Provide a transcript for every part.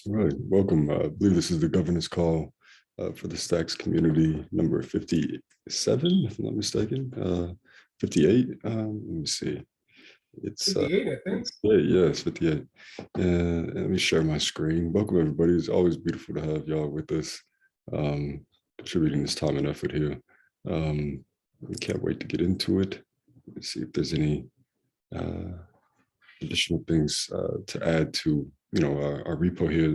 All right, welcome. I believe this is the governance call for the Stacks community number 57, if I'm not mistaken. 58. Let me see. It's 58, I think. yeah, it's 58. Let me share my screen. Welcome, everybody. It's always beautiful to have y'all with us, contributing this time and effort here. Can't wait to get into it. Let's see if there's any additional things to add to our repo here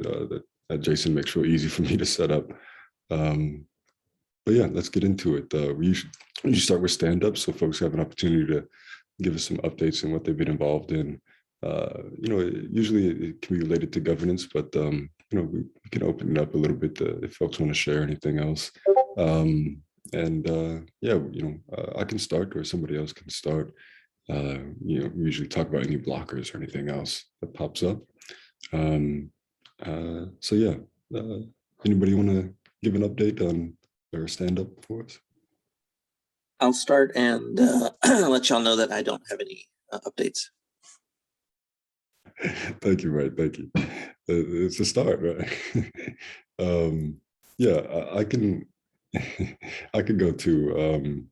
that Jason makes real easy for me to set up. But yeah, let's get into it. We usually start with stand-up, so folks have an opportunity to give us some updates on what they've been involved in. Usually it can be related to governance, but we can open it up a little bit if folks want to share anything else. I can start, or somebody else can start. We usually talk about any blockers or anything else that pops up. Anybody want to give an update on their stand-up for us? I'll start and let y'all know that I don't have any updates. Thank you, Ray. Thank you. It's a start, right? I can I can go to.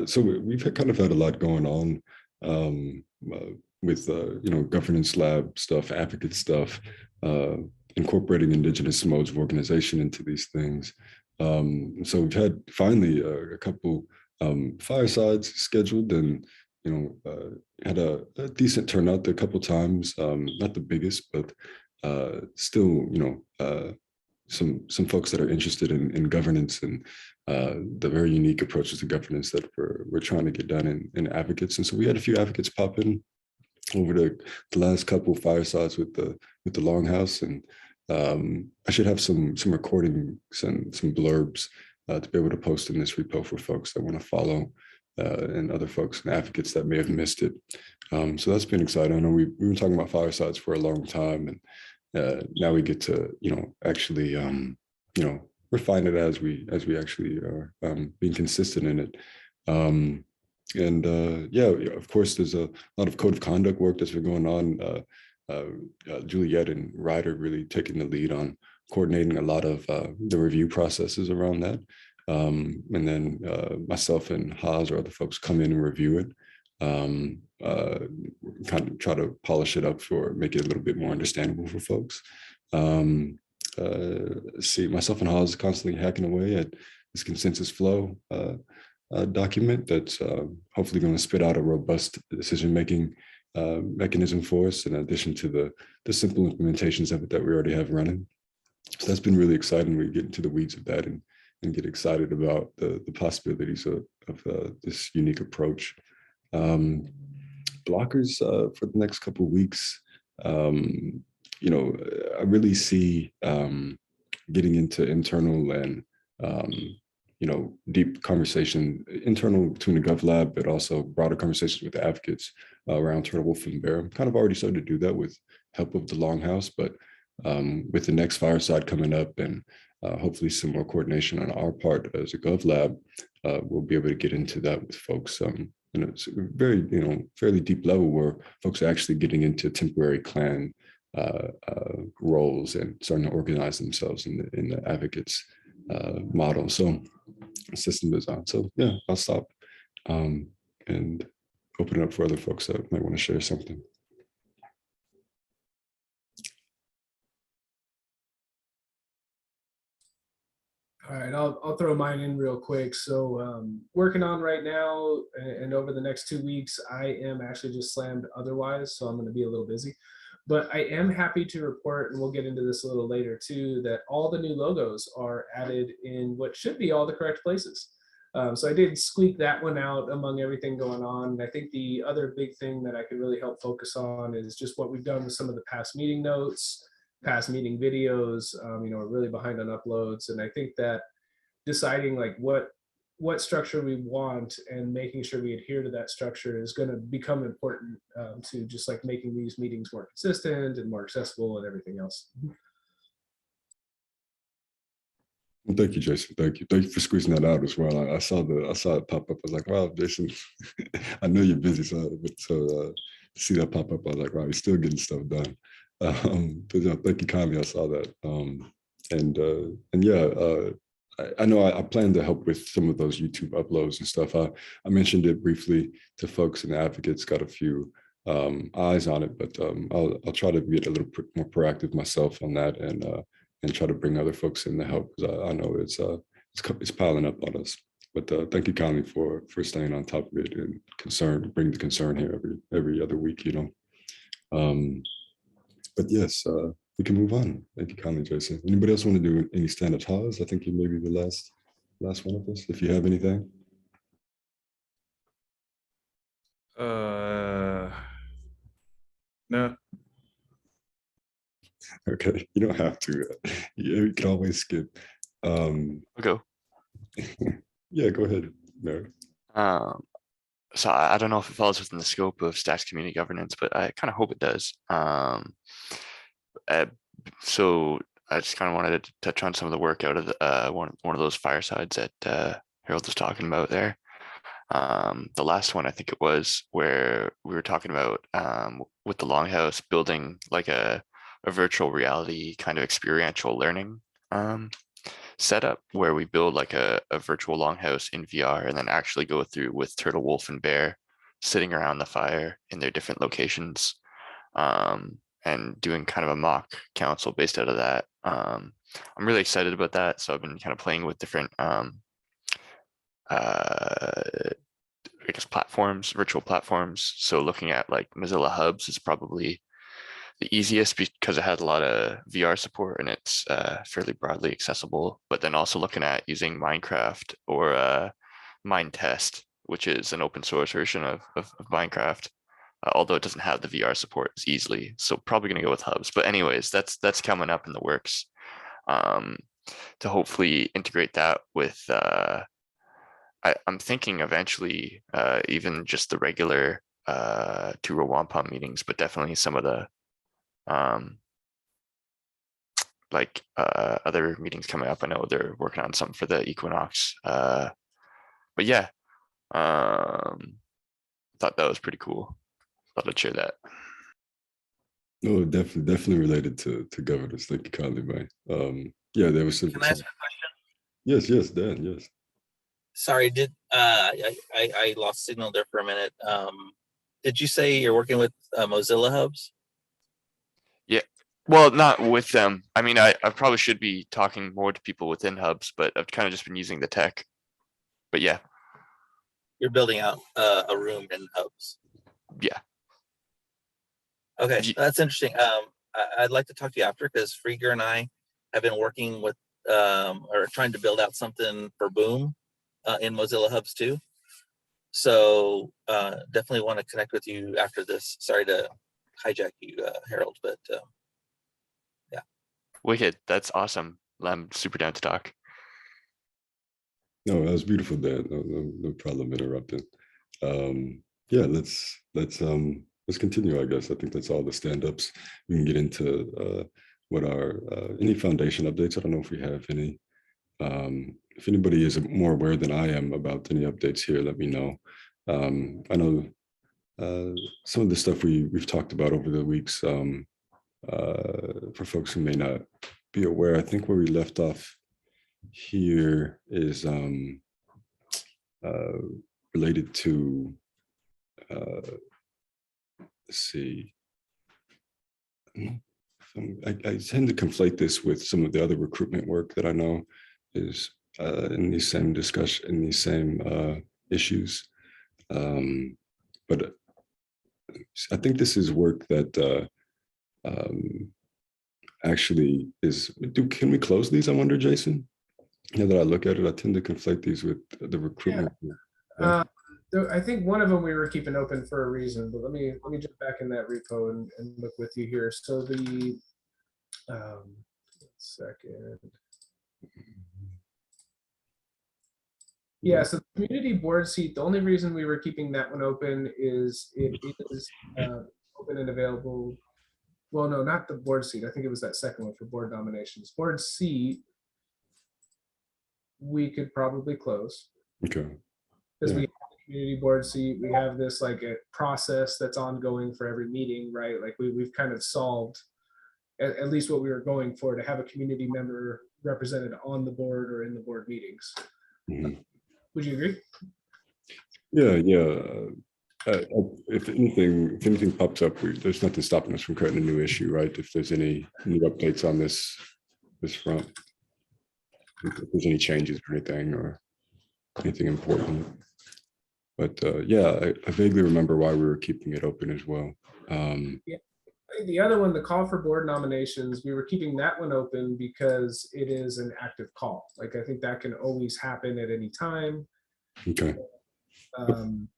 So we've kind of had a lot going on with governance lab stuff, advocate stuff, incorporating indigenous modes of organization into these things. So we've had finally a couple firesides scheduled, and had a decent turnout there a couple times. Not the biggest, but still, some folks that are interested in governance and the very unique approaches to governance that we're trying to get done in advocates. And so we had a few advocates pop in over the last couple firesides with the Longhouse, and I should have some recordings and some blurbs to be able to post in this repo for folks that want to follow, and other folks and advocates that may have missed it. So that's been exciting. I know we've been talking about firesides for a long time, and now we get to actually refine it as we actually are being consistent in it. Of course, there's a lot of code of conduct work that's been going on. Juliet and Ryder really taking the lead on coordinating a lot of the review processes around that. And then myself and Haas or other folks come in and review it. Kind of try to polish it up make it a little bit more understandable for folks. See, myself and Haas constantly hacking away at this consensus flow document that's hopefully going to spit out a robust decision-making mechanism for us, in addition to the simple implementations of it that we already have running. So that's been really exciting. We get into the weeds of that and get excited about the possibilities of this unique approach. Blockers for the next couple of weeks. I really see getting into internal and deep conversation, internal between the GovLab, but also broader conversations with the advocates around Turtle Wolf and Bear. I'm kind of already started to do that with help of the Longhouse, but with the next fireside coming up and hopefully some more coordination on our part as a GovLab, we'll be able to get into that with folks. It's a very, fairly deep level where folks are actually getting into temporary clan roles and starting to organize themselves in the advocates model. So system design. So yeah, I'll stop and open it up for other folks that might want to share something. All right, I'll throw mine in real quick. So working on right now and over the next 2 weeks, I am actually just slammed otherwise, so I'm going to be a little busy. But I am happy to report, and we'll get into this a little later too, that all the new logos are added in what should be all the correct places. So I did squeak that one out among everything going on. And I think the other big thing that I could really help focus on is just what we've done with some of the past meeting notes, past meeting videos. We're really behind on uploads. And I think that deciding like what structure we want and making sure we adhere to that structure is going to become important to just like making these meetings more consistent and more accessible and everything else. Well, thank you, Jason. Thank you for squeezing that out as well. I saw it pop up. I was like, wow, Jason, I know you're busy, so to see that pop up, I was like, wow, he's still getting stuff done. But thank you kindly. I saw that. And yeah, I know I plan to help with some of those YouTube uploads and stuff. I mentioned it briefly to folks and advocates, got a few eyes on it, but I'll try to be a little more proactive myself on that and try to bring other folks in to help, because I know it's piling up on us. But thank you kindly for staying on top of it and bring the concern here every other week, you know. But yes, we can move on. Thank you kindly, Jason. Anybody else want to do any stand-up Haas? I think you may be the last one of us, if you have anything. No. Okay, you don't have to. You can always skip. I'll go. Yeah, go ahead, Mary. So I don't know if it falls within the scope of Stacks community governance, but I kind of hope it does. So I just kind of wanted to touch on some of the work out of the, one of those firesides that Harold was talking about there. The last one, I think it was, where we were talking about with the Longhouse building like a virtual reality kind of experiential learning setup, where we build like a virtual Longhouse in VR and then actually go through with Turtle, Wolf, and Bear sitting around the fire in their different locations, and doing kind of a mock council based out of that. I'm really excited about that. So I've been kind of playing with different I guess platforms, virtual platforms. So looking at like Mozilla Hubs is probably the easiest because it has a lot of VR support and it's fairly broadly accessible. But then also looking at using Minecraft or Minetest, which is an open source version of Minecraft, although it doesn't have the VR support as easily. So probably going to go with Hubs. But anyways, that's coming up in the works to hopefully integrate that with I'm thinking eventually even just the regular Tura Wampum meetings, but definitely some of the other meetings coming up. I know they're working on something for the Equinox. But yeah, thought that was pretty cool. Thought I'd share that. No, definitely related to governance. Thank you kindly, man. Yeah, there was some. Can I ask a question? Yes, Dan, yes. Sorry, did I lost signal there for a minute. Did you say you're working with Mozilla Hubs? Yeah, well, not with them. I mean, I probably should be talking more to people within Hubs, but I've kind of just been using the tech. But yeah. You're building out a room in Hubs. Yeah. Okay, that's interesting. I'd like to talk to you after, because Frieger and I have been working with or trying to build out something for Boom in Mozilla Hubs too. So definitely want to connect with you after this. Sorry to hijack you, Harold, but yeah. Wicked. That's awesome. I'm super down to talk. No, that was beautiful, Dan. No problem interrupting. Yeah, let's continue, I guess. I think that's all the stand-ups. We can get into what are any foundation updates. I don't know if we have any. If anybody is more aware than I am about any updates here, let me know. I know some of the stuff we've talked about over the weeks, for folks who may not be aware, I think where we left off here is related to, let's see, I tend to conflate this with some of the other recruitment work that I know is in these same discussion, in these same issues. But I think this is work that actually is, can we close these? I wonder, Jason? Now that I look at it, I tend to conflate these with the recruitment. Yeah. I think one of them we were keeping open for a reason, but let me jump back in that repo and look with you here. So the second. Yeah, so the community board seat, the only reason we were keeping that one open is it is open and available. Well, no, not the board seat. I think it was that second one for board nominations. Board seat, we could probably close. Okay. Because we have the community board seat, we have this like a process that's ongoing for every meeting, right? Like we've kind of solved at least what we were going for, to have a community member represented on the board or in the board meetings. Mhm. Would you agree? Yeah, yeah. If anything pops up, there's nothing stopping us from creating a new issue, right? If there's any new updates on this front, if there's any changes or anything, or anything important. But yeah, I vaguely remember why we were keeping it open as well. I think the other one, the call for board nominations, we were keeping that one open because it is an active call. Like, I think that can always happen at any time. Okay. Um,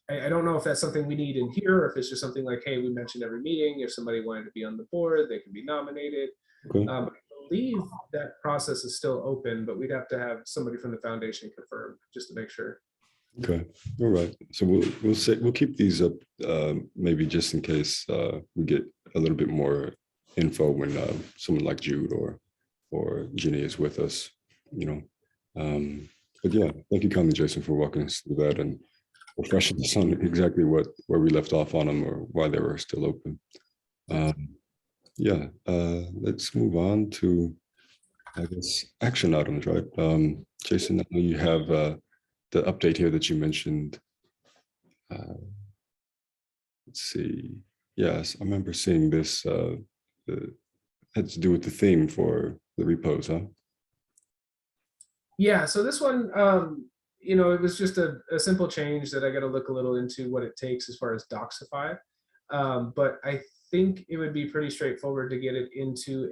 I don't know if that's something we need in here, or if it's just something like, hey, we mentioned every meeting, if somebody wanted to be on the board, they can be nominated. Okay. I believe that process is still open, but we'd have to have somebody from the foundation confirm just to make sure. Okay. All right. So we'll keep these up, maybe just in case we get a little bit more info when someone like Jude or Ginny is with us, you know. But yeah, thank you kindly, Jason, for walking us through that and refreshing us on exactly where we left off on them or why they were still open. Yeah, let's move on to, I guess, action items, right? Jason, I know you have the update here that you mentioned. Let's see. Yes, I remember seeing this. Had to do with the theme for the repos, huh? Yeah, so this one, it was just a simple change that I got to look a little into what it takes as far as Doxify. But I think it would be pretty straightforward to get it into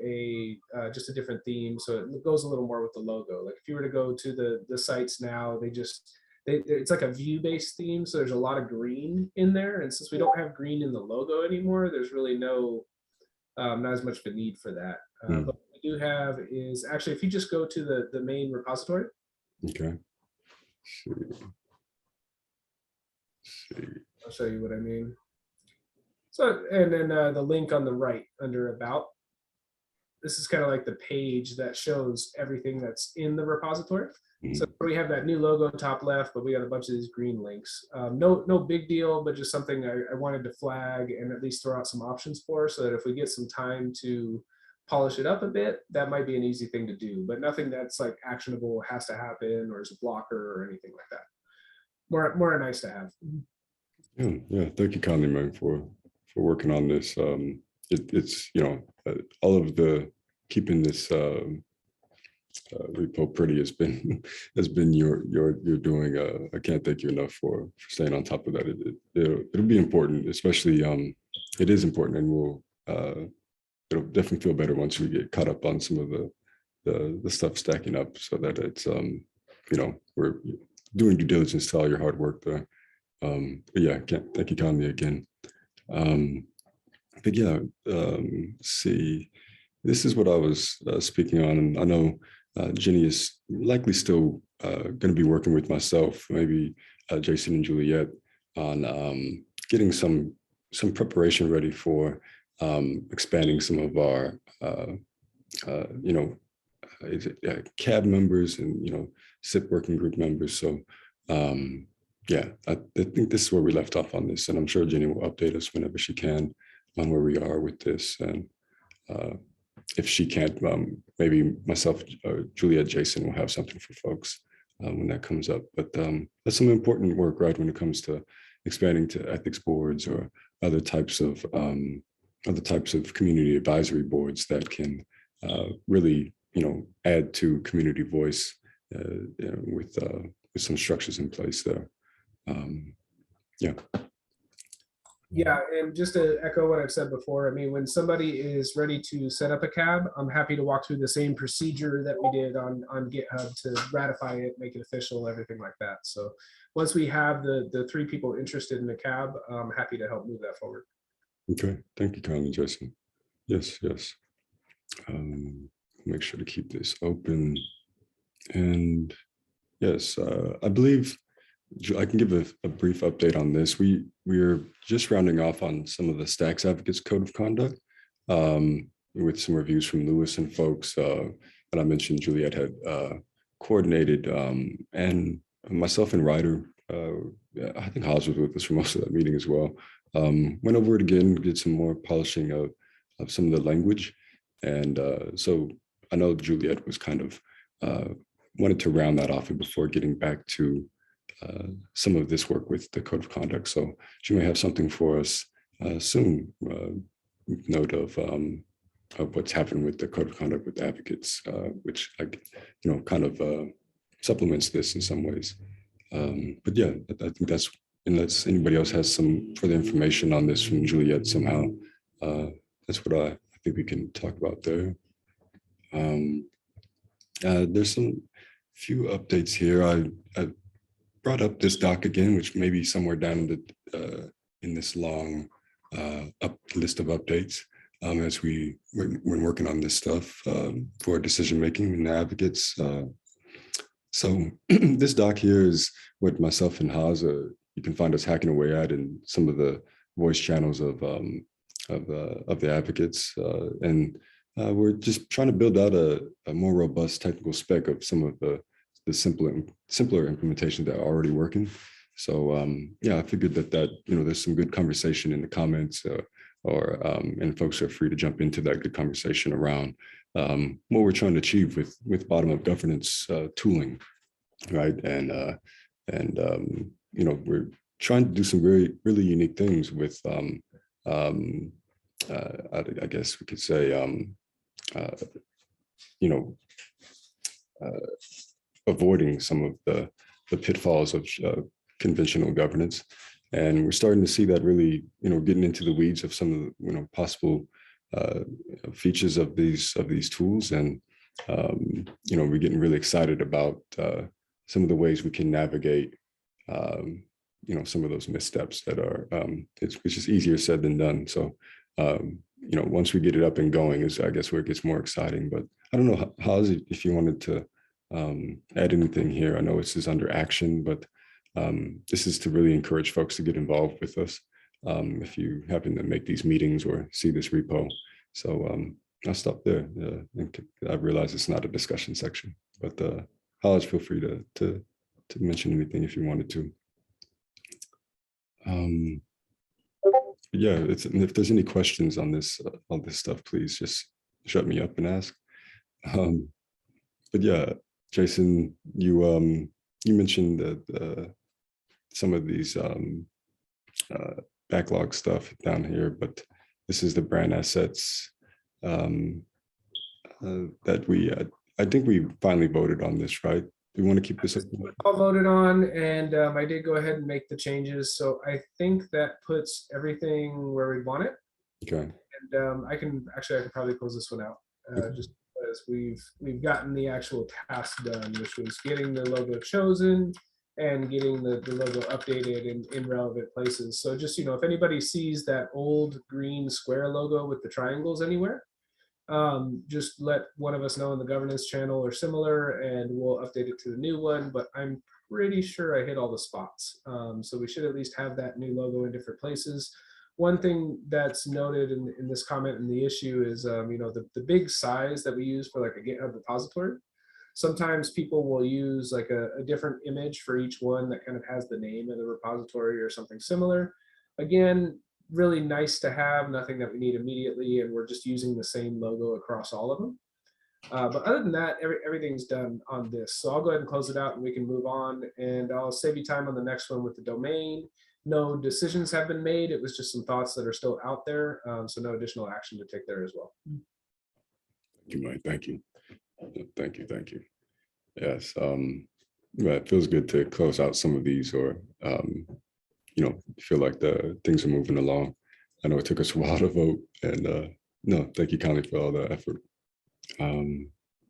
just a different theme. So it goes a little more with the logo. Like if you were to go to the sites now, it's like a view-based theme. So there's a lot of green in there. And since we don't have green in the logo anymore, there's really not as much of a need for that. But what we do have is actually, if you just go to the main repository. Okay. I'll show you what I mean. So, and then the link on the right under About. This is kind of like the page that shows everything that's in the repository. So we have that new logo top left, but we got a bunch of these green links. No big deal, but just something I wanted to flag and at least throw out some options for, so that if we get some time to polish it up a bit, that might be an easy thing to do, but nothing that's like actionable, has to happen, or is a blocker or anything like that. More nice to have. Yeah, thank you kindly, man, for working on this. It's all of the keeping this repo pretty has been your doing. I can't thank you enough for staying on top of that. It'll be important, especially it is important, and it'll definitely feel better once we get caught up on some of the stuff stacking up, so that it's we're doing due diligence to all your hard work there. But yeah, thank you kindly again. But yeah, see, this is what I was speaking on, and I know Ginny is likely still going to be working with myself, maybe Jason and Juliet, on getting some preparation ready for expanding some of our CAB members and SIP working group members. So yeah, I think this is where we left off on this, and I'm sure Ginny will update us whenever she can on where we are with this. And if she can't, maybe myself, Juliet, Jason will have something for folks when that comes up. But that's some important work, right, when it comes to expanding to ethics boards or other types of community advisory boards that can really, add to community voice with some structures in place there. Yeah. Yeah, and just to echo what I've said before, I mean, when somebody is ready to set up a CAB, I'm happy to walk through the same procedure that we did on GitHub to ratify it, make it official, everything like that. So once we have the 3 people interested in the CAB, I'm happy to help move that forward. Okay, thank you kindly, Jason. Yes. Make sure to keep this open. And yes, I believe I can give a brief update on this. We're just rounding off on some of the Stacks Advocates Code of Conduct with some reviews from Lewis and folks. And I mentioned Juliet had coordinated, and myself and Ryder, I think Haas was with us for most of that meeting as well. Went over it again, did some more polishing of some of the language. And so I know Juliet was kind of wanted to round that off before getting back to some of this work with the code of conduct. So she may have something for us soon. Note of what's happened with the code of conduct with advocates, which kind of supplements this in some ways. But yeah, I think that's, unless anybody else has some further information on this from Juliet somehow, that's what I think we can talk about there. There's some few updates here. I brought up this doc again, which may be somewhere down in this long list of updates as we're working on this stuff for decision making and advocates. So this doc here is what myself and Haas, you can find us hacking away at in some of the voice channels of the advocates, and we're just trying to build out a more robust technical spec of some of the simpler implementations that are already working. So yeah, I figured that there's some good conversation in the comments, and folks are free to jump into that good conversation around what we're trying to achieve with bottom-up governance tooling, right? And we're trying to do some really unique things with I guess we could say avoiding some of the pitfalls of conventional governance. And we're starting to see that really, getting into the weeds of some of the, possible features of these tools. And, we're getting really excited about some of the ways we can navigate, some of those missteps that are, it's just easier said than done. So, once we get it up and going is, I guess, where it gets more exciting. But I don't know, Haas, if you wanted to add anything here. I know this is under action, but this is to really encourage folks to get involved with us if you happen to make these meetings or see this repo. So I'll stop there. I realize it's not a discussion section, but Haas, feel free to mention anything if you wanted to. Yeah, if there's any questions on this stuff, please just shut me up and ask. But yeah, Jason, you mentioned that some of these backlog stuff down here, but this is the brand assets that I think we finally voted on this, right? We want to keep this up. All voted on, and I did go ahead and make the changes. So I think that puts everything where we want it. Okay. And I could probably close this one out just because we've gotten the actual task done, which was getting the logo chosen and getting the logo updated in relevant places. So just, if anybody sees that old green square logo with the triangles anywhere, just let one of us know in the governance channel or similar, and we'll update it to the new one. But I'm pretty sure I hit all the spots. So we should at least have that new logo in different places. One thing that's noted in this comment in the issue is, the big size that we use for like a GitHub repository. Sometimes people will use like a different image for each one that kind of has the name of the repository or something similar. Again, really nice to have, nothing that we need immediately, and we're just using the same logo across all of them. But other than that, everything's done on this. So I'll go ahead and close it out and we can move on, and I'll save you time on the next one with the domain. No decisions have been made. It was just some thoughts that are still out there. So no additional action to take there as well. Thank you, Mike. Thank you. Thank you. Yes. It feels good to close out some of these, or feel like the things are moving along. I know it took us a while to vote, and no, thank you kindly for all the effort.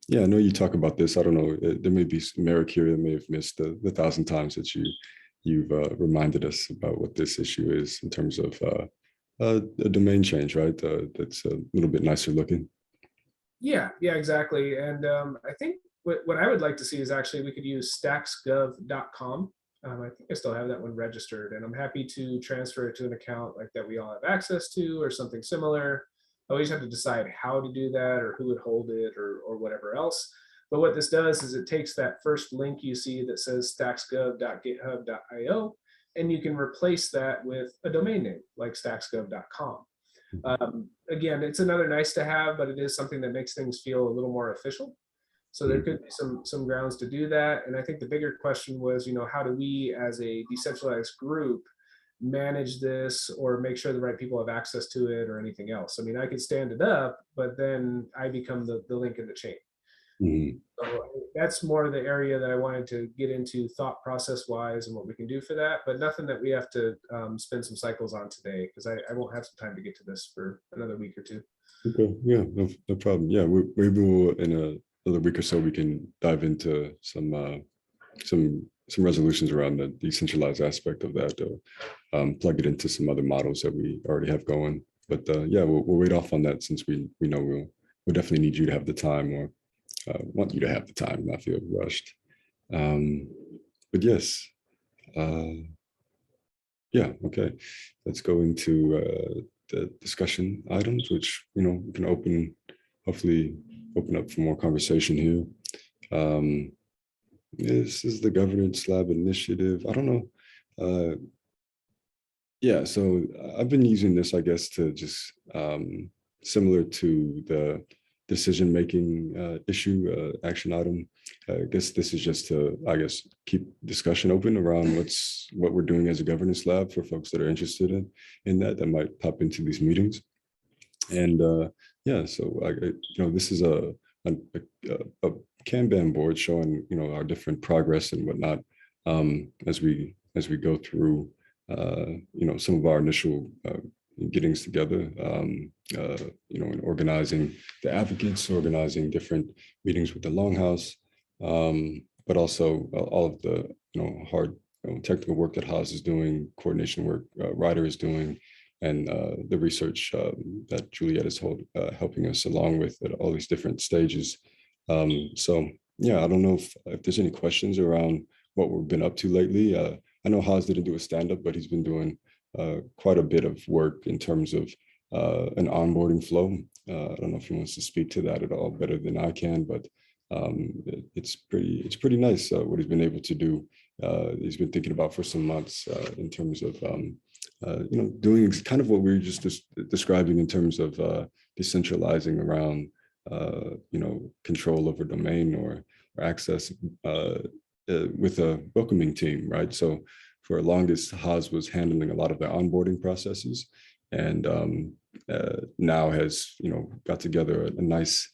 Yeah, I know you talk about this. I don't know, there may be some Merrick here that may have missed the 1,000 times that you've reminded us about what this issue is in terms of a domain change, right? That's a little bit nicer looking. Yeah, exactly. And I think what I would like to see is actually we could use stacksgov.com. I think I still have that one registered, and I'm happy to transfer it to an account like that we all have access to or something similar. I always have to decide how to do that or who would hold it or whatever else. But what this does is it takes that first link you see that says stacksgov.github.io, and you can replace that with a domain name like stacksgov.com. Again, it's another nice to have, but it is something that makes things feel a little more official. So there could be some grounds to do that. And I think the bigger question was, how do we as a decentralized group manage this or make sure the right people have access to it or anything else? I mean, I could stand it up, but then I become the link in the chain. Mhm. So that's more the area that I wanted to get into thought process wise and what we can do for that, but nothing that we have to spend some cycles on today, because I won't have some time to get to this for another week or two. Okay, yeah, no problem. Yeah, maybe we'll in another week or so we can dive into some resolutions around the decentralized aspect of that, or plug it into some other models that we already have going. But yeah, we'll wait off on that since we know we'll definitely need you to have the time, or want you to have the time, not feel rushed. But yes, yeah, okay. Let's go into the discussion items, which we can hopefully open up for more conversation here. This is the Governance Lab initiative. I don't know. Yeah, so I've been using this, I guess, to just similar to the decision-making issue action item. I guess this is just to, keep discussion open around what we're doing as a governance lab for folks that are interested in that might pop into these meetings. And yeah, so this is a Kanban board showing our different progress and whatnot as we go through some of our initial gettings together, and organizing the advocates, organizing different meetings with the Longhouse, but also all of the hard technical work that Haas is doing, coordination work Ryder is doing, and the research that Juliet is helping us along with at all these different stages. So yeah, I don't know if there's any questions around what we've been up to lately. I know Haas didn't do a stand-up, but he's been doing quite a bit of work in terms of an onboarding flow. I don't know if he wants to speak to that at all better than I can, but it's pretty nice what he's been able to do. He's been thinking about for some months in terms of doing kind of what we were just describing in terms of decentralizing around control over domain or access with a welcoming team, right? So for longest, Haas was handling a lot of the onboarding processes, and now has got together a nice,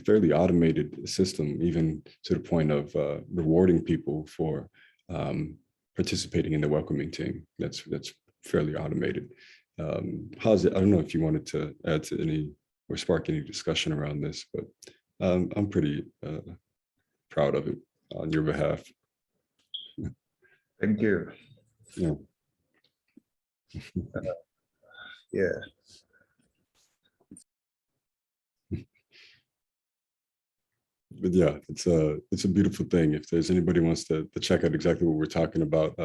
fairly automated system, even to the point of rewarding people for participating in the welcoming team. That's fairly automated. Haas, I don't know if you wanted to add to any or spark any discussion around this, but I'm pretty proud of it on your behalf. Thank you. Yeah. Yeah. But yeah, it's a beautiful thing. If there's anybody who wants to check out exactly what we're talking about,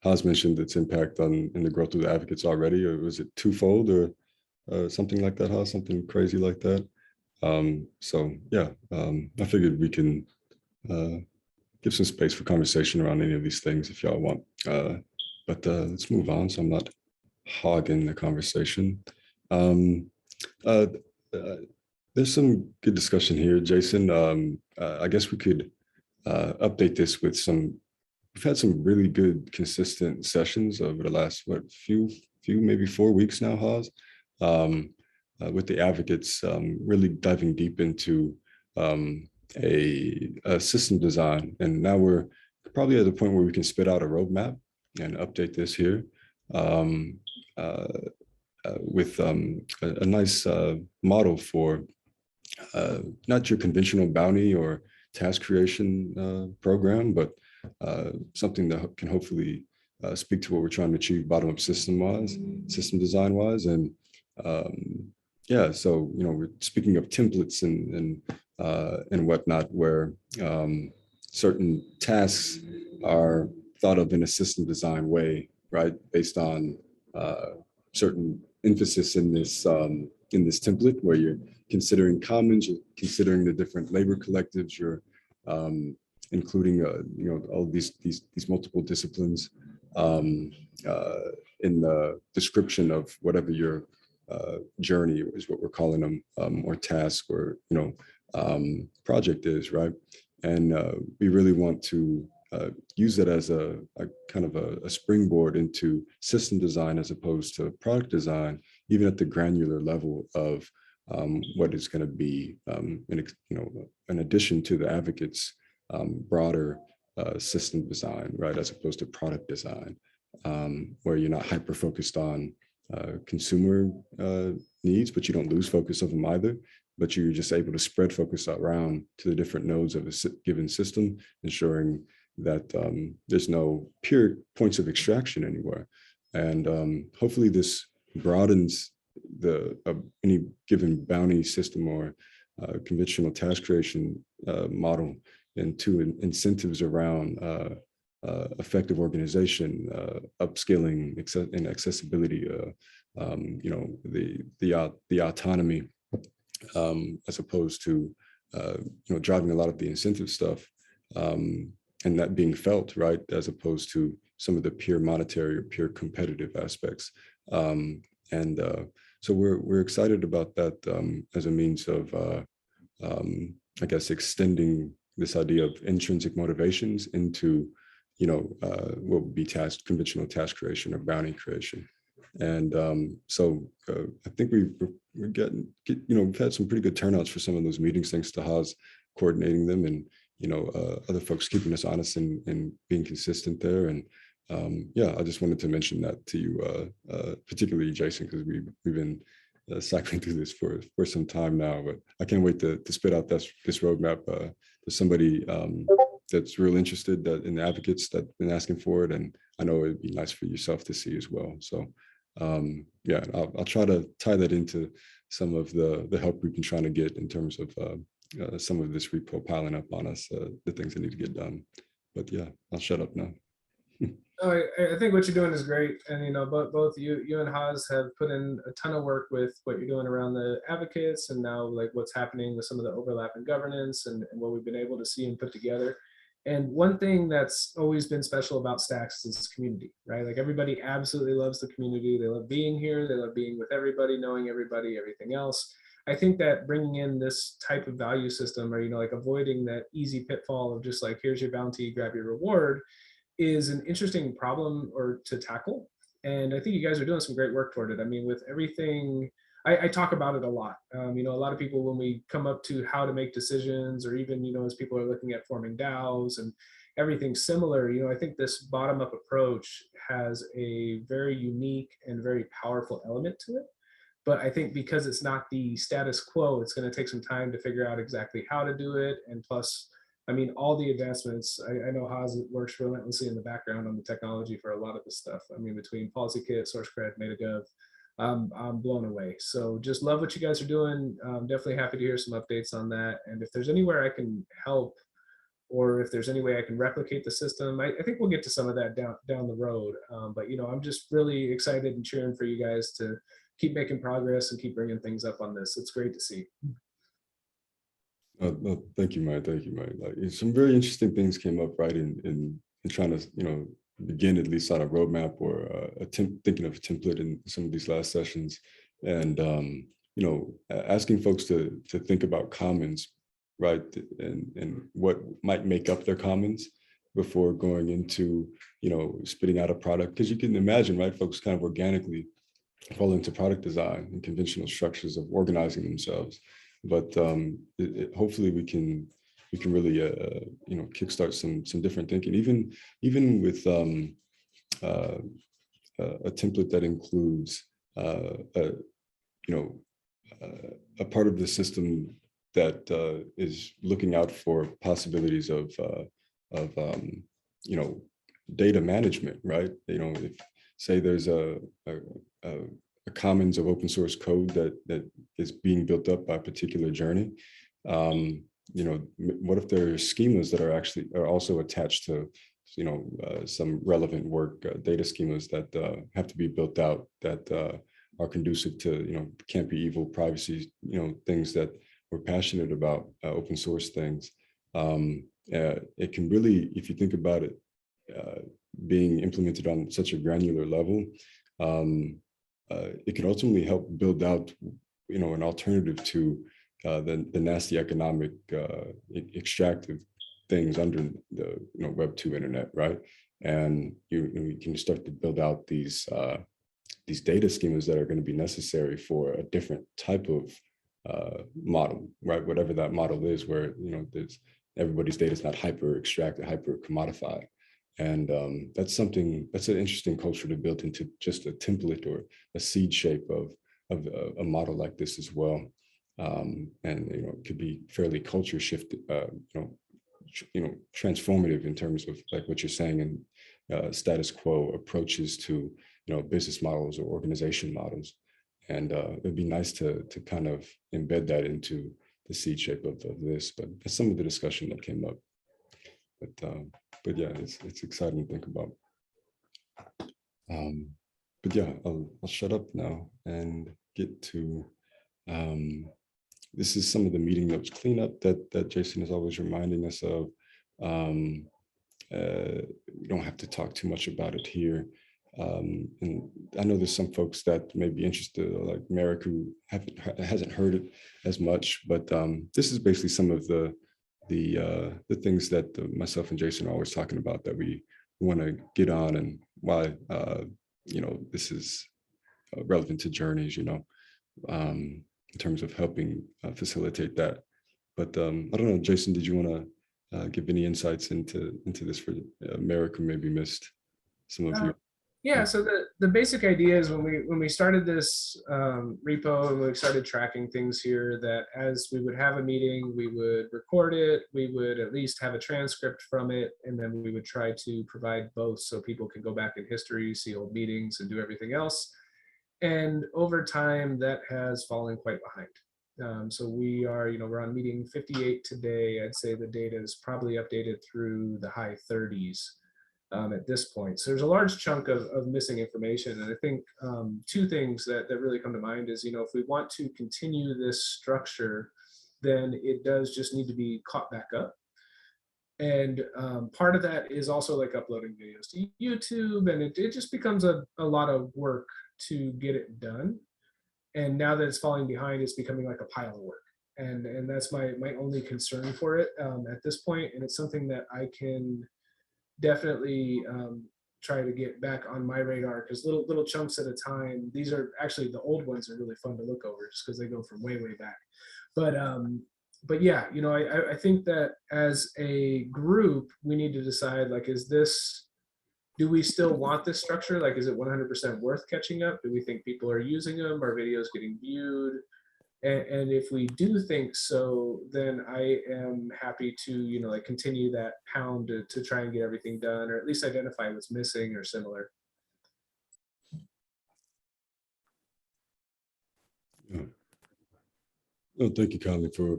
Haas mentioned its impact in the growth of the advocates already, or was it twofold or something like that, Haas, something crazy like that? So yeah, I figured we can give some space for conversation around any of these things if y'all want. But let's move on, so I'm not hogging the conversation. There's some good discussion here, Jason. I guess we could update this with we've had some really good, consistent sessions over the last, few, maybe 4 weeks now, Haas, with the advocates, really diving deep into a system design. And now we're probably at the point where we can spit out a roadmap and update this here with a nice model for not your conventional bounty or task creation program, but something that can hopefully speak to what we're trying to achieve bottom-up system design-wise. And yeah, so we're speaking of templates and whatnot, where certain tasks are thought of in a system design way, right, based on certain emphasis in this template, where you're considering commons, you're considering the different labor collectives, you're including all these multiple disciplines in the description of whatever you're journey is what we're calling them, or task, or project is, right? And we really want to use it as a kind of a springboard into system design as opposed to product design, even at the granular level of what is going to be in addition to the advocates broader system design, right, as opposed to product design, where you're not hyper focused on consumer needs, but you don't lose focus of them either. But you're just able to spread focus around to the different nodes of a given system, ensuring that there's no pure points of extraction anywhere. And hopefully this broadens the any given bounty system or conventional task creation model into incentives around effective organization, upskilling, and accessibility, the autonomy, as opposed to driving a lot of the incentive stuff, and that being felt, right, as opposed to some of the pure monetary or pure competitive aspects. So we're excited about that as a means of, I guess, extending this idea of intrinsic motivations into, what would be conventional task creation or bounty creation. And so I think we're getting, we've had some pretty good turnouts for some of those meetings, thanks to Haas coordinating them, and other folks keeping us honest and being consistent there. And yeah, I just wanted to mention that to you, particularly Jason, because we've been cycling through this for some time now. But I can't wait to spit out this roadmap to somebody that's real interested, that in the advocates that been asking for it, and I know it'd be nice for yourself to see as well. So yeah, I'll try to tie that into some of the help we've been trying to get in terms of some of this repo piling up on us, the things that need to get done. But yeah, I'll shut up now. I think what you're doing is great, and both you and Haas have put in a ton of work with what you're doing around the advocates, and now like what's happening with some of the overlap in governance and what we've been able to see and put together. And one thing that's always been special about Stacks is community, right? Like everybody absolutely loves the community. They love being here. They love being with everybody, knowing everybody, everything else. I think that bringing in this type of value system, or like avoiding that easy pitfall of just like, here's your bounty, grab your reward, is an interesting problem or to tackle. And I think you guys are doing some great work toward it. I mean, with everything, I talk about it a lot. A lot of people, when we come up to how to make decisions, or even, as people are looking at forming DAOs and everything similar, I think this bottom-up approach has a very unique and very powerful element to it. But I think because it's not the status quo, it's going to take some time to figure out exactly how to do it. And plus, all the advancements, I know Haas works relentlessly in the background on the technology for a lot of this stuff. Between PolicyKit, SourceCred, MetaGov, I'm blown away. So just love what you guys are doing. Definitely happy to hear some updates on that. And if there's anywhere I can help, or if there's any way I can replicate the system, I think we'll get to some of that down the road. But I'm just really excited and cheering for you guys to keep making progress and keep bringing things up on this. It's great to see. No, thank you, Mike. Thank you, Mike. Like, some very interesting things came up, right, in trying to, begin at least on a roadmap or thinking of a template in some of these last sessions, and asking folks to think about commons, right, and what might make up their commons before going into spitting out a product, because you can imagine, right, folks kind of organically fall into product design and conventional structures of organizing themselves. But hopefully we can really kickstart some different thinking, even with a template that includes a part of the system that is looking out for possibilities of data management, right? If say there's a commons of open source code that is being built up by a particular journey. What if there are schemas that are also attached to, some relevant work, data schemas that have to be built out that are conducive to, can't be evil, privacy, things that we're passionate about, open source things. It can really, if you think about it, being implemented on such a granular level, it could ultimately help build out, an alternative to the nasty economic extractive things under the Web 2 internet, right? And you can start to build out these data schemas that are going to be necessary for a different type of model, right? Whatever that model is, where there's everybody's data is not hyper extracted, hyper commodified. And that's an interesting culture to build into just a template or a seed shape of a model like this as well. And it could be fairly culture shifted, transformative in terms of like what you're saying, and status quo approaches to business models or organization models. And it'd be nice to kind of embed that into the seed shape of this. But that's some of the discussion that came up. But yeah, it's exciting to think about. But yeah, I'll shut up now and get to this is some of the meeting notes cleanup that Jason is always reminding us of. We don't have to talk too much about it here. And I know there's some folks that may be interested, like Merrick, who hasn't heard it as much, but this is basically some of the things that myself and Jason are always talking about that we want to get on, and why this is relevant to journeys, in terms of helping facilitate that. But I don't know, Jason, did you want to give any insights into this for Merrick, who maybe missed some of you? Yeah, so the basic idea is when we started this repo and we started tracking things here, that as we would have a meeting, we would record it, we would at least have a transcript from it, and then we would try to provide both so people can go back in history, see old meetings, and do everything else. And over time, that has fallen quite behind. So we're on meeting 58 today. I'd say the data is probably updated through the high 30s. At this point. So there's a large chunk of missing information. And I think two things that really come to mind is, if we want to continue this structure, then it does just need to be caught back up. And part of that is also like uploading videos to YouTube, and it just becomes a lot of work to get it done. And now that it's falling behind, it's becoming like a pile of work. And that's my only concern for it at this point. And it's something that I can definitely try to get back on my radar, because little chunks at a time. These are actually, the old ones are really fun to look over just because they go from way back. But yeah, I think that as a group, we need to decide, like, do we still want this structure? Like, is it 100% worth catching up? Do we think people are using them? Are videos getting viewed? And if we do think so, then I am happy to, continue that pound to try and get everything done, or at least identify what's missing or similar. Yeah. No, thank you, Conley, for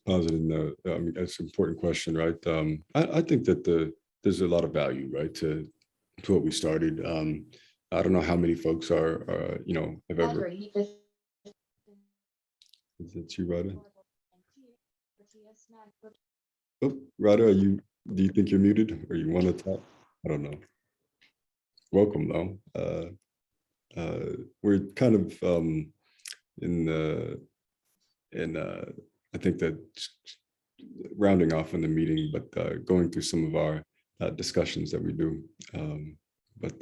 positing that. I mean, that's an important question, right? I think that there's a lot of value, right, to what we started. I don't know how many folks have ever. Is that you, Rada? Oh, Rada, do you think you're muted, or you want to talk? I don't know. Welcome, though. We're kind of I think that rounding off on the meeting, but going through some of our discussions that we do. But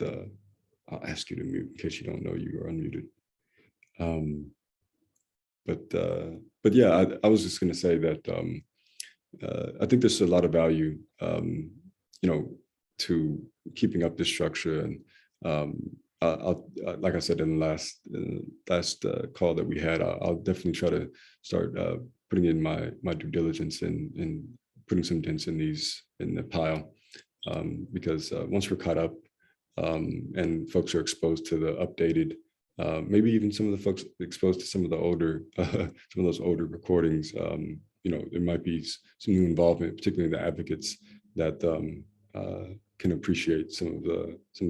I'll ask you to mute in case you don't know you are unmuted. But yeah, I was just going to say that I think there's a lot of value, to keeping up this structure. And I'll like I said in the last call that we had, I'll definitely try to start putting in my due diligence and putting some dents in the pile, because once we're caught up and folks are exposed to the updated. Maybe even some of the folks exposed to some of the older, some of those older recordings, there might be some new involvement, particularly the advocates that can appreciate some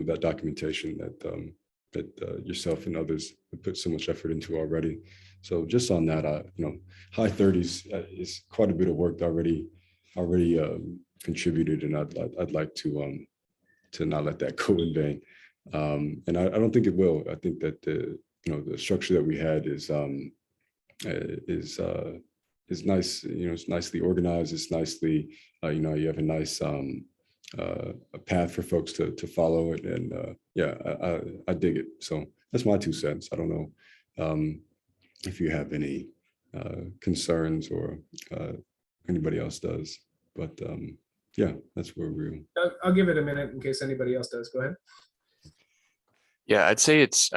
of that documentation that yourself and others have put so much effort into already. So just on that, high 30s is quite a bit of work already contributed, and I'd like to not let that go in vain. And I don't think it will. I think that the structure that we had is nice. It's nicely organized. It's nicely, you have a nice a path for folks to follow it, and yeah, I dig it. So that's my 2 cents. I don't know if you have any concerns or anybody else does, but yeah, that's where we're. I'll give it a minute in case anybody else does. Go ahead. Yeah, I'd say it's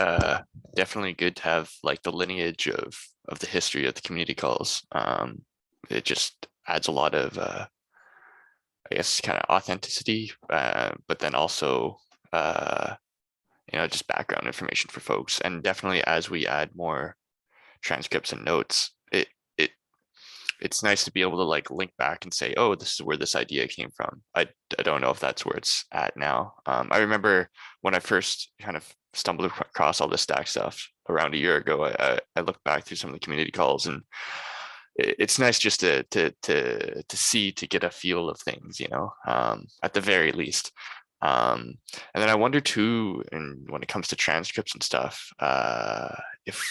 definitely good to have like the lineage of the history of the community calls. It just adds a lot of I guess kind of authenticity, but then also just background information for folks. And definitely as we add more transcripts and notes, it's nice to be able to like link back and say, oh, this is where this idea came from. I don't know if that's where it's at now. I remember when I first kind of stumbled across all this Stack stuff around a year ago, I looked back through some of the community calls, and it's nice just to see, to get a feel of things, at the very least. And then I wonder too, and when it comes to transcripts and stuff, if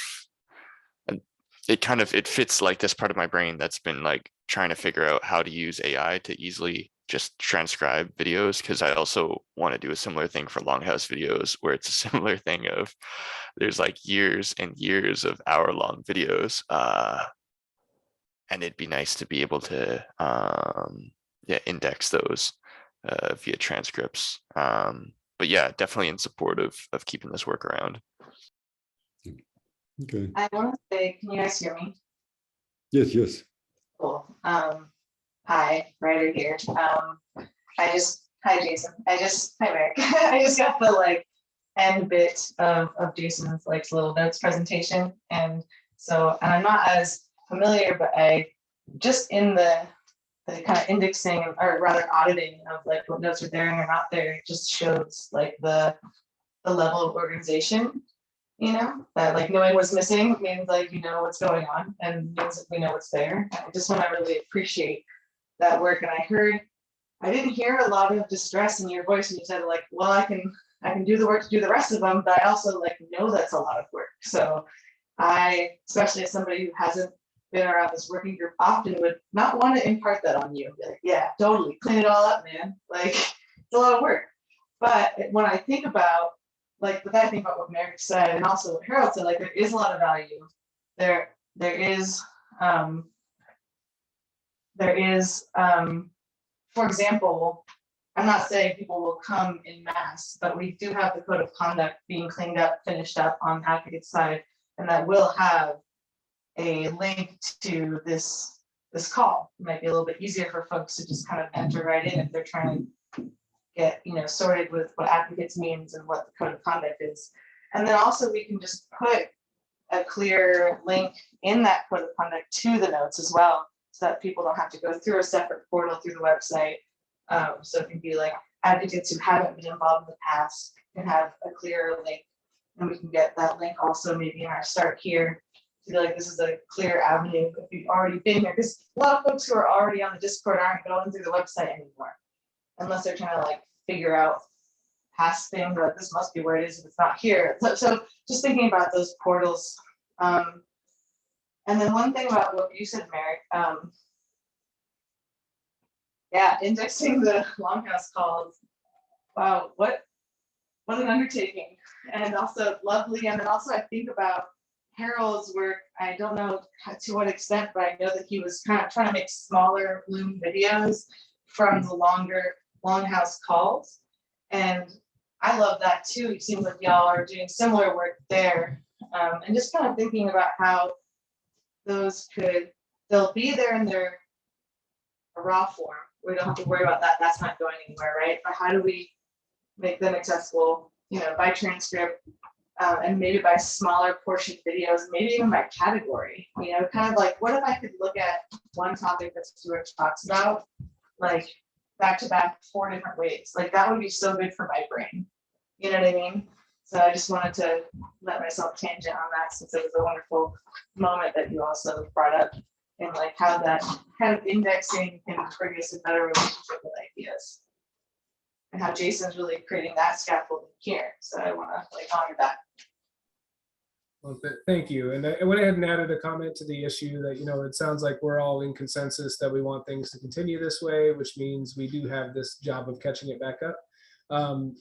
it fits like this part of my brain that's been like trying to figure out how to use AI to easily just transcribe videos, because I also want to do a similar thing for Longhouse videos, where it's a similar thing of there's like years and years of hour-long videos, and it'd be nice to be able to index those via transcripts. But yeah, definitely in support of keeping this work around. Okay. I want to say, can you guys hear me? Yes. Cool. Hi, Ryder here. Hi Jason. Hi Merrick. I just got the end bit of Jason's little notes presentation, and I'm not as familiar, but I just in the kind of indexing, or rather auditing of what notes are there and are not there, it just shows the level of organization. That knowing what's missing means what's going on, and means that we know what's there. I just want to really appreciate that work. And I didn't hear a lot of distress in your voice when you said well, I can do the work to do the rest of them, but I also know that's a lot of work. So I, especially as somebody who hasn't been around this working group often, would not want to impart that on you. Be yeah, totally, clean it all up, man. It's a lot of work. But when I think about what Merrick said, and also what Harold said, there is a lot of value. There is, for example, I'm not saying people will come in mass, but we do have the code of conduct being cleaned up, finished up on Advocate's side, and that will have a link to this call. It might be a little bit easier for folks to just kind of enter right in if they're trying to get sorted with what Advocates means and what the code of conduct is. And then also we can just put a clear link in that code of conduct to the notes as well, so that people don't have to go through a separate portal through the website. So it can be Advocates who haven't been involved in the past can have a clear link, and we can get that link also maybe in our start here to be this is a clear avenue if you've already been here, because a lot of folks who are already on the Discord aren't going through the website anymore, unless they're trying to figure out past things, this must be where it is if it's not here. So just thinking about those portals. And then one thing about what you said, Merrick, indexing the Longhouse calls. Wow, what an undertaking, and also lovely. And then also I think about Harold's work. I don't know to what extent, but I know that he was kind of trying to make smaller Loom videos from the longer Longhouse calls, and I love that too. It seems like y'all are doing similar work there, and just kind of thinking about how those they'll be there in their raw form. We don't have to worry about that. That's not going anywhere, right? But how do we make them accessible, by transcript, and maybe by smaller portion videos, maybe even by category, kind of what if I could look at one topic that Stuart talks about, back to back 4 different ways. That would be so good for my brain. You know what I mean? So I just wanted to let myself tangent on that, since it was a wonderful moment that you also brought up, and how that kind of indexing can bring us a better relationship with ideas, and how Jason's really creating that scaffolding here. So I want to honor that. Well, thank you. And I went ahead and added a comment to the issue that, you know, it sounds like we're all in consensus that we want things to continue this way, which means we do have this job of catching it back up.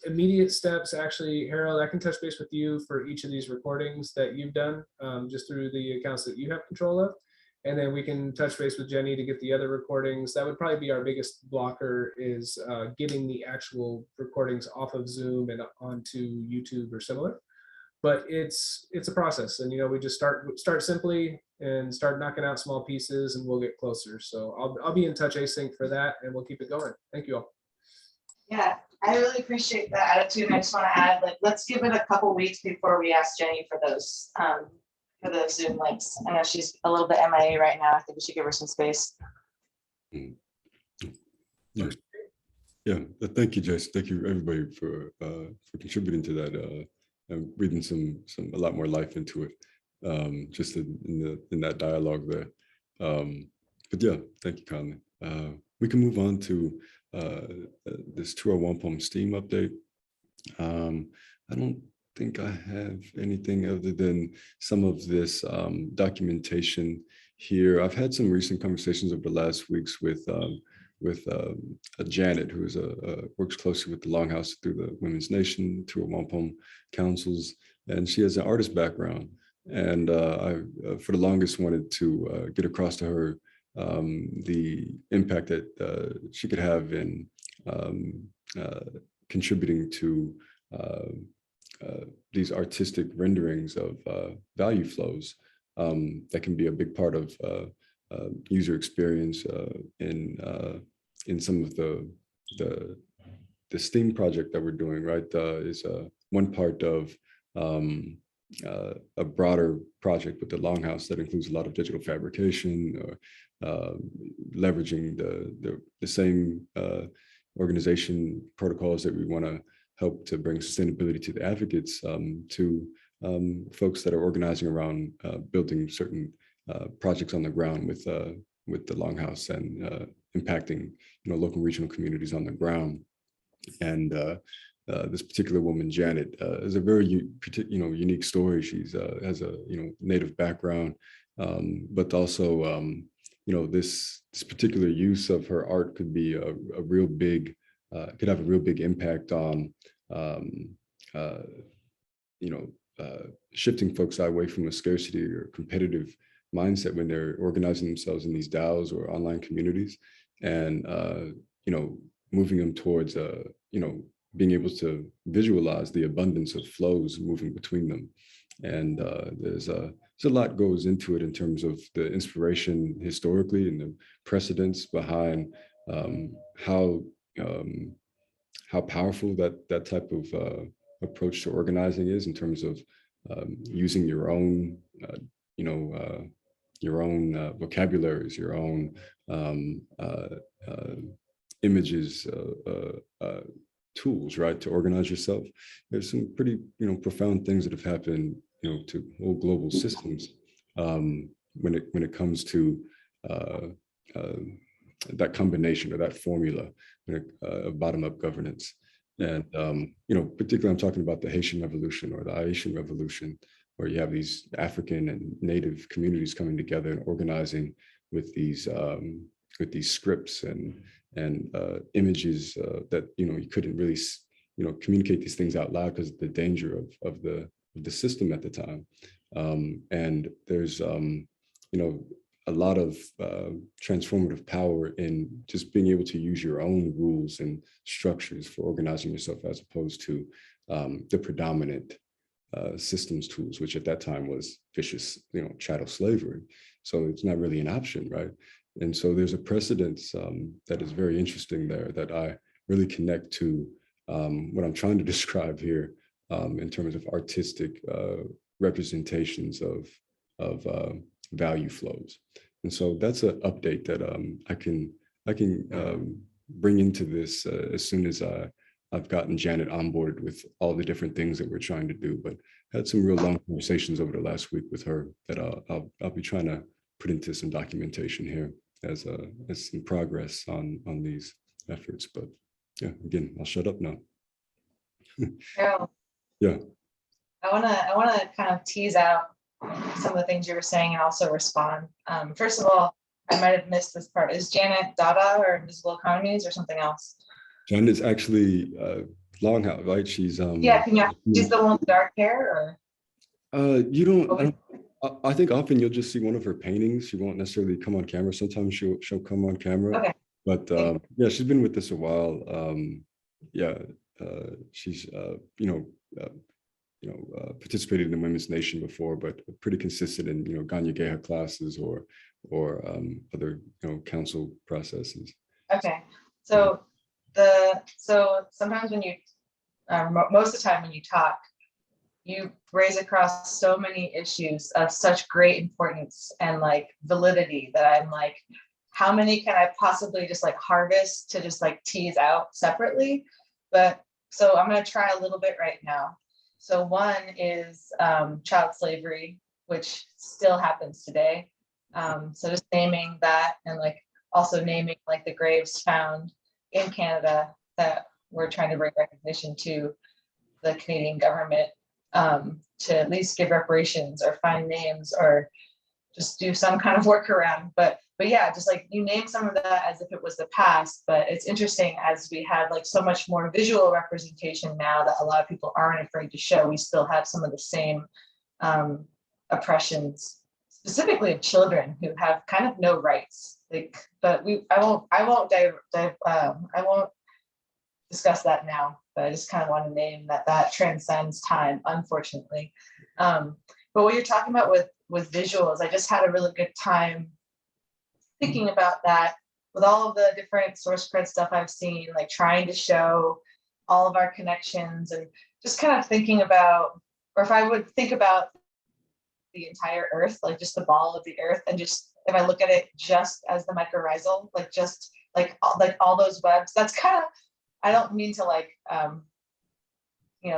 Immediate steps, actually, Harold, I can touch base with you for each of these recordings that you've done, just through the accounts that you have control of. And then we can touch base with Jenny to get the other recordings. That would probably be our biggest blocker, is getting the actual recordings off of Zoom and onto YouTube or similar. But it's a process, and, you know, we just start simply and start knocking out small pieces, and we'll get closer. So I'll be in touch async for that, and we'll keep it going. Thank you all. Yeah, I really appreciate that attitude. I just want to add, like, let's give it a couple weeks before we ask Jenny for those Zoom links. I know she's a little bit MIA right now. I think we should give her some space. Yeah, thank you, Jason. Thank you, everybody, for contributing to that. And breathing a lot more life into it, just in that dialogue there. But yeah, thank you, Conley. We can move on to this 201 Palm Steam update. I don't think I have anything other than some of this documentation here. I've had some recent conversations over the last weeks with Janet, who is works closely with the Longhouse through the Women's Nation, 201 Palm councils, and she has an artist background. And I, for the longest, wanted to get across to her the impact that she could have in contributing to these artistic renderings of value flows that can be a big part of user experience in some of the STEAM project that we're doing, right? Is one part of a broader project with the Longhouse that includes a lot of digital fabrication, or leveraging the same organization protocols that we want to help to bring sustainability to the advocates, to folks that are organizing around building certain projects on the ground with the Longhouse and impacting, you know, local regional communities on the ground. And this particular woman, Janet, is a very unique story. She's has a Native background, but also this particular use of her art could be a real big could have a real big impact on shifting folks away from a scarcity or competitive mindset when they're organizing themselves in these DAOs or online communities, and moving them towards being able to visualize the abundance of flows moving between them. And there's a lot goes into it in terms of the inspiration historically and the precedents behind how powerful that type of approach to organizing is, in terms of using your own vocabularies, your own images, tools, right, to organize yourself. There's some pretty profound things that have happened to whole global systems when it comes to that combination or that formula of bottom-up governance. And particularly I'm talking about the Haitian Revolution or the Haitian Revolution, where you have these African and Native communities coming together and organizing with these scripts and images that you couldn't really communicate these things out loud because of the danger of the system at the time. And there's a lot of transformative power in just being able to use your own rules and structures for organizing yourself, as opposed to the predominant systems tools, which at that time was vicious, chattel slavery. So it's not really an option, right? And so there's a precedence that is very interesting there that I really connect to what I'm trying to describe here in terms of artistic representations of value flows. And so that's an update that I can bring into this as soon as I've gotten Janet on board with all the different things that we're trying to do. But I had some real long conversations over the last week with her that I'll be trying to put into some documentation here as some progress on these efforts. But yeah, again, I'll shut up now. Carol, Yeah. I wanna kind of tease out some of the things you were saying and also respond. First of all, I might have missed this part. Is Janet Dada or Invisible Economies or something else? Jen is actually Longhouse, right? She's Yeah, can you, she's the one with dark hair you don't, or? I think often you'll just see one of her paintings. She won't necessarily come on camera. Sometimes she'll come on camera. Okay. But yeah, she's been with us a while. Yeah, she's participated in the Women's Nation before, but pretty consistent in Ganya Geha classes or other council processes. Okay, so sometimes when you most of the time when you talk, you raise across so many issues of such great importance and like validity that I'm like, how many can I possibly just like harvest to just like tease out separately? But so I'm going to try a little bit right now. So one is child slavery, which still happens today. So just naming that, and like also naming like the graves found in Canada that we're trying to bring recognition to the Canadian government, to at least give reparations or find names or just do some kind of workaround. But yeah, just like you name some of that as if it was the past, but it's interesting as we have like so much more visual representation now that a lot of people aren't afraid to show, we still have some of the same oppressions, specifically of children who have kind of no rights. Like, but I won't discuss that now, but I just kind of want to name that transcends time, unfortunately. But what you're talking about with visuals, I just had a really good time thinking about that with all of the different source cred stuff I've seen, like trying to show all of our connections and just kind of thinking about, or if I would think about the entire earth, like just the ball of the earth, and just if I look at it just as the mycorrhizal, like just like all those webs, that's kind of, I don't mean to like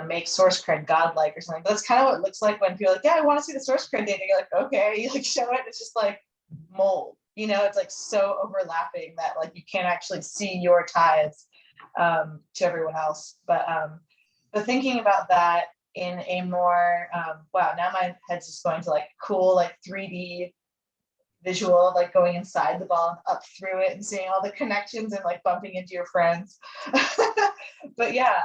make source cred godlike or something, but that's kind of what it looks like when people are like, yeah, I want to see the source cred data. You're like, okay, you like show it, it's just like mold, it's like so overlapping that like you can't actually see your ties to everyone else. But thinking about that in a more wow, now my head's just going to like cool like 3D visual, like going inside the ball and up through it and seeing all the connections and like bumping into your friends. But yeah,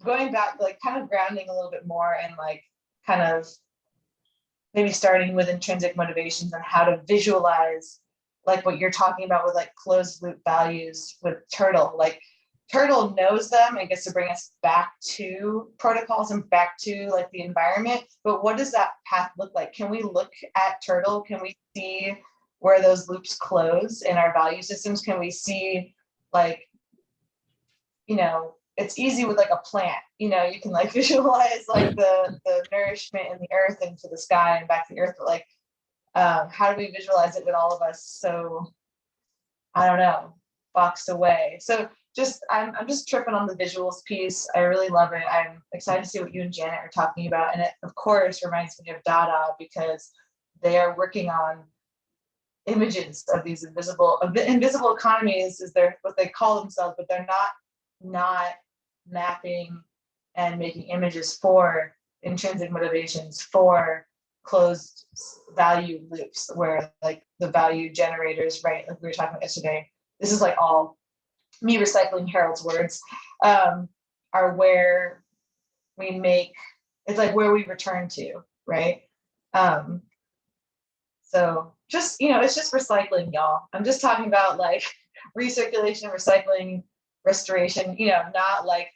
going back, like kind of grounding a little bit more and like kind of maybe starting with intrinsic motivations and how to visualize like what you're talking about with like closed loop values with Turtle. Like Turtle knows them and gets to bring us back to protocols and back to like the environment. But what does that path look like? Can we look at Turtle? Can we see where those loops close in our value systems? Can we see like, it's easy with like a plant, you can like visualize like the nourishment in the earth into the sky and back to the earth, but like how do we visualize it with all of us so, I don't know, boxed away? So I'm just tripping on the visuals piece. I really love it. I'm excited to see what you and Janet are talking about, and it of course reminds me of Dada, because they are working on images of these invisible economies, is what they call themselves, but they're not mapping and making images for intrinsic motivations, for closed value loops where like the value generators, right, like we were talking about yesterday, this is like all me recycling Harold's words, are where we make, it's like where we return to, right? So just, it's just recycling, y'all. I'm just talking about like recirculation, recycling, restoration, not like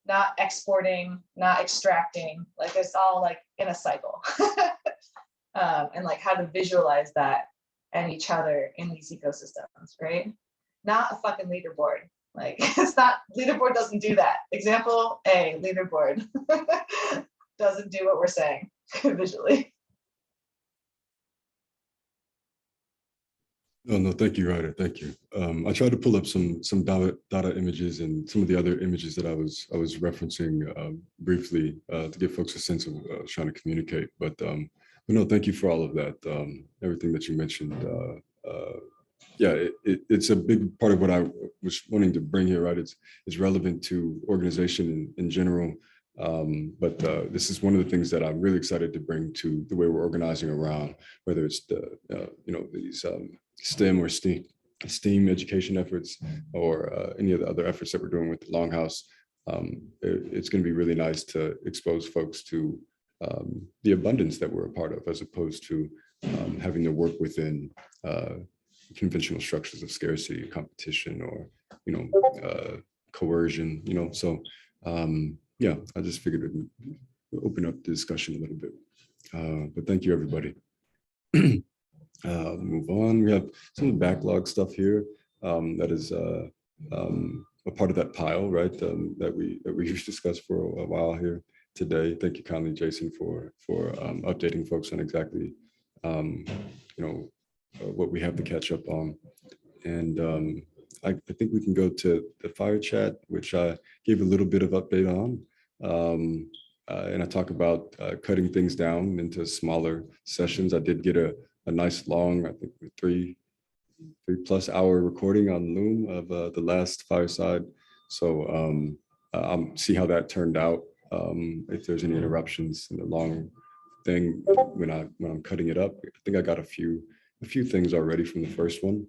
not exporting, not extracting, like it's all like in a cycle. And like how to visualize that and each other in these ecosystems, right? Not a fucking leaderboard. Like it's not, leaderboard doesn't do that. Example A, leaderboard doesn't do what we're saying visually. No, thank you, Ryder. Thank you. I tried to pull up some data images and some of the other images that I was referencing briefly to give folks a sense of trying to communicate. But no, thank you for all of that. Everything that you mentioned. Yeah, it's a big part of what I was wanting to bring here, right? It's relevant to organization in general. But this is one of the things that I'm really excited to bring to the way we're organizing around, whether it's the, these STEM or STEAM education efforts, or any of the other efforts that we're doing with the Longhouse. It's going to be really nice to expose folks to the abundance that we're a part of, as opposed to having to work within conventional structures of scarcity, competition, or coercion. So yeah, I just figured it would open up the discussion a little bit. But thank you, everybody. Move on. We have some of the backlog stuff here that is a part of that pile, right? That we've discussed for a while here today. Thank you kindly, Jason, for updating folks on exactly what we have to catch up on. And I think we can go to the fire chat, which I gave a little bit of update on. And I talk about cutting things down into smaller sessions. I did get a nice long, I think 3+ hour recording on Loom of the last fireside. So I'll see how that turned out. If there's any interruptions in the long thing when I'm cutting it up. I think I got a few things already from the first one.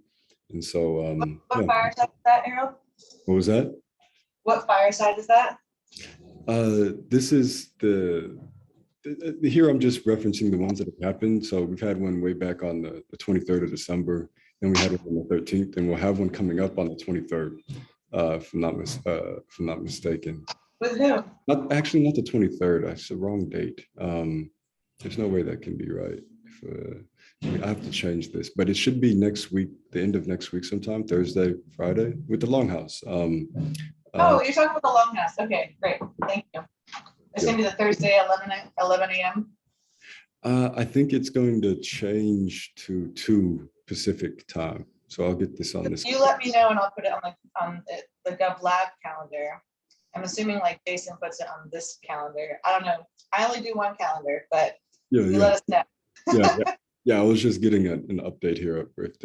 And so what fireside is that, Harold? What was that? What fireside is that? This is here I'm just referencing the ones that have happened. So we've had one way back on the 23rd of December, and we had one on the 13th, and we'll have one coming up on the 23rd, if I'm not mistaken. With who? Not the 23rd. That's the wrong date. There's no way that can be right. I have to change this, but it should be next week, the end of next week sometime, Thursday, Friday, with the Longhouse. Oh, you're talking about the Longhouse. Okay, great. Thank you. It's going to be the Thursday, 11 a.m. I think it's going to change to 2 Pacific time. So I'll get this on this. You let me know and I'll put it on the GovLab calendar. I'm assuming like Jason puts it on this calendar. I don't know. I only do one calendar, but you let us know. Yeah, I was just getting an update here if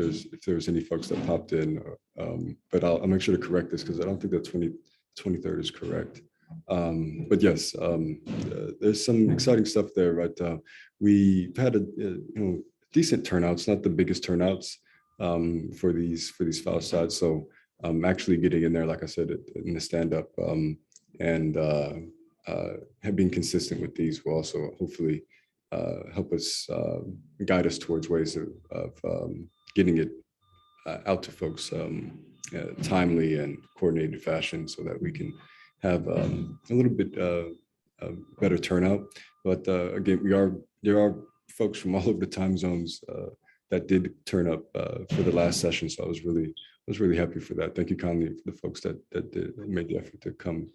there's any folks that popped in, but I'll make sure to correct this because I don't think that 23rd is correct. But yes, there's some exciting stuff there, right? We've had a decent turnouts, not the biggest turnouts for these file sides. So I'm actually getting in there, like I said, in the stand up, and have been consistent with these will also hopefully help us guide us towards ways of getting it out to folks timely and coordinated fashion, so that we can have a little bit better turnout. But again, there are folks from all over the time zones that did turn up for the last session, so I was really happy for that. Thank you kindly for the folks that made the effort to come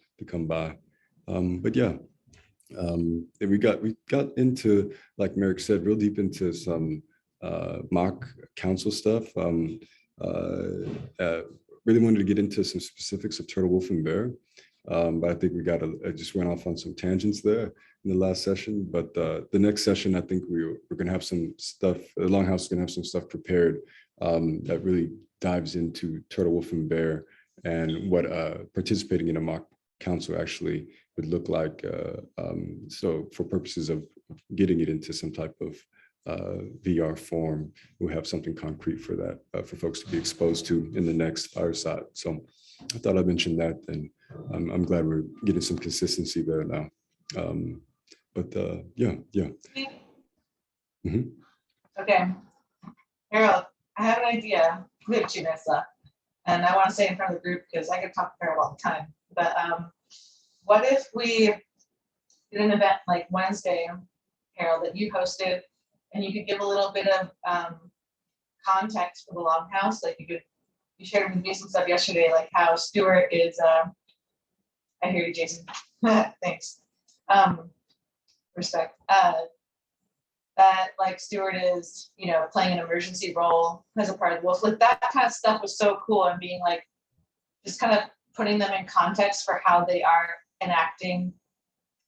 by. But yeah. We got into, like Merrick said, real deep into some mock council stuff. Really wanted to get into some specifics of Turtle Wolf and Bear, but I think I just went off on some tangents there in the last session. But the next session, I think we're going to have some stuff. The Longhouse is going to have some stuff prepared that really dives into Turtle Wolf and Bear and what participating in a mock council actually would look like. So for purposes of getting it into some type of VR form, we have something concrete for that, for folks to be exposed to in the next fireside. So I thought I'd mention that, and I'm glad we're getting some consistency there now. But yeah. Mm-hmm. Okay, Harold, I have an idea. We have 2 minutes left, and I want to say in front of the group because I could talk to Harold all the time. But what if we did an event like Wednesday, Harold, that you hosted, and you could give a little bit of context for the Longhouse? Like you shared with me some stuff yesterday, like how Stuart is. I hear you, Jason. Thanks. Respect. That like Stuart is, playing an emergency role as a part of the Wolf. Like that kind of stuff was so cool, and being like, just kind of putting them in context for how they are enacting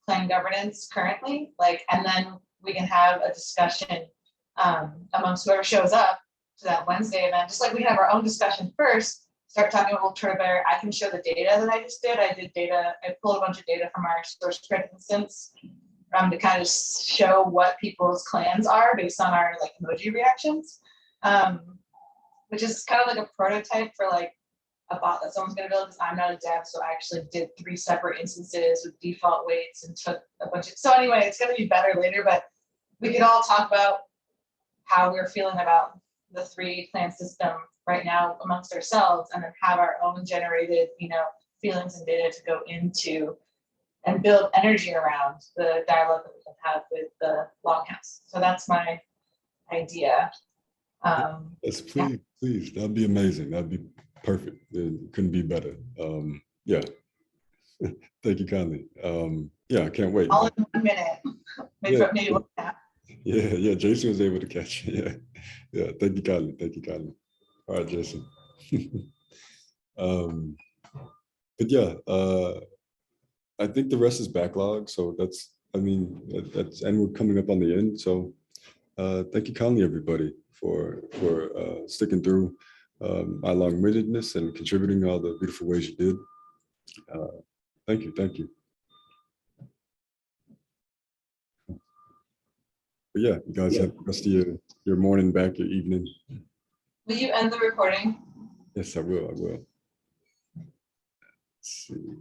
clan governance currently, and then we can have a discussion amongst whoever shows up to that Wednesday event, just like we have our own discussion first, start talking about Turtle Bear, I can show the data that I just did. I pulled a bunch of data from our source grid instance to kind of show what people's clans are based on our like emoji reactions, which is kind of like a prototype for like a bot that someone's gonna build, because I'm not a dev, so I actually did 3 separate instances with default weights and took a bunch of, so anyway, it's gonna be better later, but we could all talk about how we're feeling about the 3 clan system right now amongst ourselves, and then have our own generated, you know, feelings and data to go into and build energy around the dialogue that we can have with the Longhouse. So that's my idea. Yes, please, that'd be amazing. That'd be perfect. It couldn't be better. Yeah. Thank you kindly. Yeah, I can't wait. All in 1 minute. Maybe, Yeah. maybe 1.5. Yeah, Jason was able to catch it. Yeah. Thank you kindly. All right, Jason. But yeah, I think the rest is backlog. So that's, I mean, that's, and we're coming up on the end. So thank you kindly, everybody, for sticking through my long-windedness and contributing all the beautiful ways you did. Thank you. But yeah, you guys have the rest of your morning back, your evening. Will you end the recording? Yes, I will. Let's see.